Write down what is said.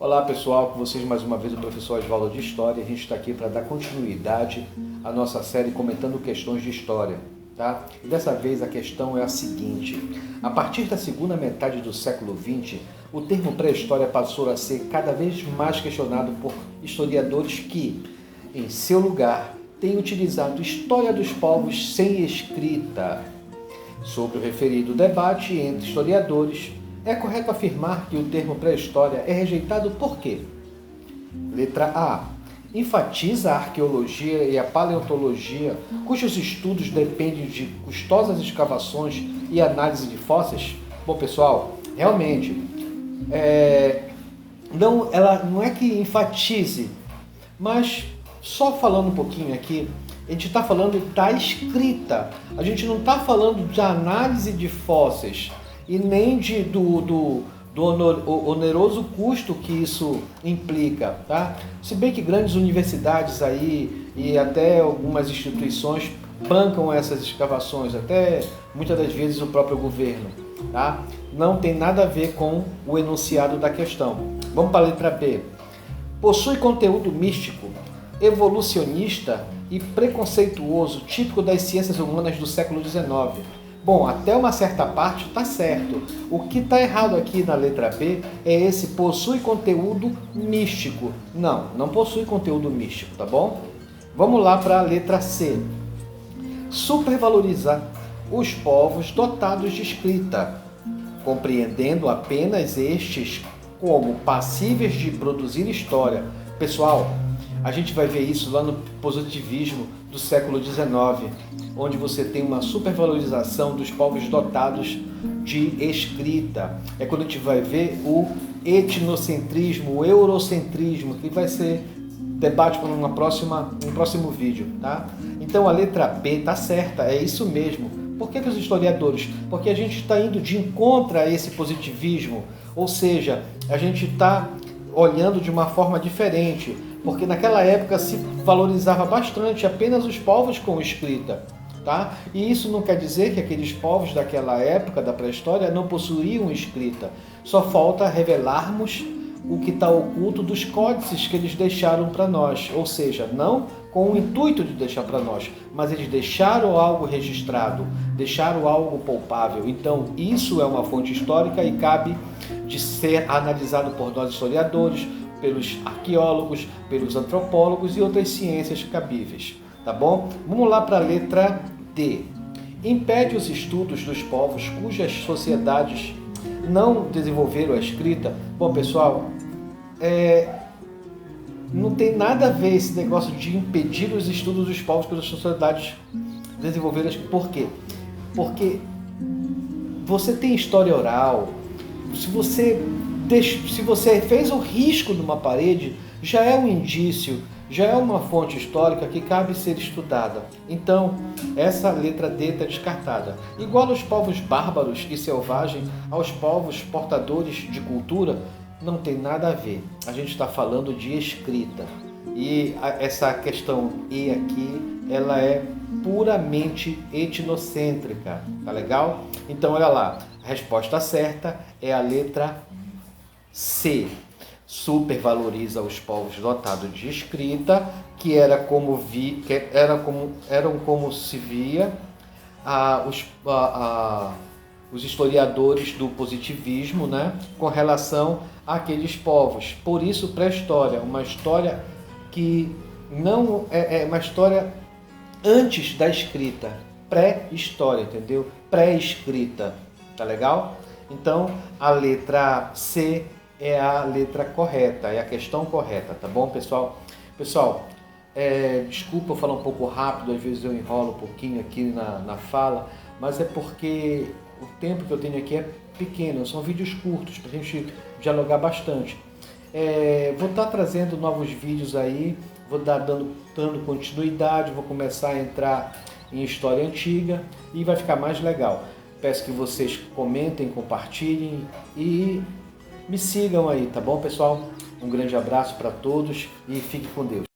Olá pessoal, com vocês mais uma vez o professor Osvaldo de História. A gente está aqui para dar continuidade à nossa série comentando questões de história, tá? E dessa vez a questão é a seguinte: a partir da segunda metade do século XX, o termo pré-história passou a ser cada vez mais questionado por historiadores que, em seu lugar, têm utilizado história dos povos sem escrita. Sobre o referido debate entre historiadores, é correto afirmar que o termo pré-história é rejeitado por quê? Letra A. Enfatiza a arqueologia e a paleontologia, cujos estudos dependem de custosas escavações e análise de fósseis? Bom, pessoal, realmente, ela não é que enfatize, mas só falando um pouquinho aqui, a gente está falando da escrita, a gente não está falando de análise de fósseis e nem do oneroso custo que isso implica, tá? Se bem que grandes universidades aí e até algumas instituições bancam essas escavações, até muitas das vezes o próprio governo, tá? Não tem nada a ver com o enunciado da questão. Vamos para a letra B. Possui conteúdo místico, evolucionista e preconceituoso, típico das ciências humanas do século XIX. Bom, até uma certa parte está certo. O que está errado aqui na letra B é esse possui conteúdo místico. Não possui conteúdo místico, tá bom? Vamos lá para a letra C. Supervalorizar os povos dotados de escrita, compreendendo apenas estes como passíveis de produzir história. Pessoal, a gente vai ver isso lá no positivismo do século XIX, onde você tem uma supervalorização dos povos dotados de escrita. É quando a gente vai ver o etnocentrismo, o eurocentrismo, que vai ser debate para um próximo vídeo, tá? Então a letra B está certa, é isso mesmo. Por que os historiadores? Porque a gente está indo de encontro a esse positivismo, ou seja, a gente está olhando de uma forma diferente, porque naquela época se valorizava bastante apenas os povos com escrita, tá? E isso não quer dizer que aqueles povos daquela época da pré-história não possuíam escrita. Só falta revelarmos o que está oculto dos códices que eles deixaram para nós, ou seja, não com o intuito de deixar para nós, mas eles deixaram algo registrado, deixaram algo palpável. Então isso é uma fonte histórica e cabe de ser analisado por nós historiadores, pelos arqueólogos, pelos antropólogos e outras ciências cabíveis, tá bom? Vamos lá para a letra D. Impede os estudos dos povos cujas sociedades não desenvolveram a escrita. Bom, pessoal, não tem nada a ver esse negócio de impedir os estudos dos povos cujas sociedades desenvolveram a escrita. Por quê? Porque você tem história oral. Se você fez o risco numa parede, já é um indício, já é uma fonte histórica que cabe ser estudada. Então, essa letra D está descartada. Igual aos povos bárbaros e selvagens, aos povos portadores de cultura, não tem nada a ver. A gente está falando de escrita. E essa questão E aqui, ela é puramente etnocêntrica, tá legal? Então, olha lá, a resposta certa é a letra C. Supervaloriza os povos dotados de escrita, que eram como se via os historiadores do positivismo, né, com relação àqueles povos. Por isso, pré-história, uma história que não é uma história antes da escrita, pré-história, entendeu? Pré-escrita, tá legal? Então, a letra C é a letra correta, é a questão correta, tá bom, pessoal? Pessoal, desculpa eu falar um pouco rápido, às vezes eu enrolo um pouquinho aqui na fala, mas é porque o tempo que eu tenho aqui é pequeno, são vídeos curtos, para a gente dialogar bastante. Vou estar trazendo novos vídeos aí, vou dar dando continuidade, vou começar a entrar em história antiga e vai ficar mais legal. Peço que vocês comentem, compartilhem e me sigam aí, tá bom, pessoal? Um grande abraço para todos e fique com Deus.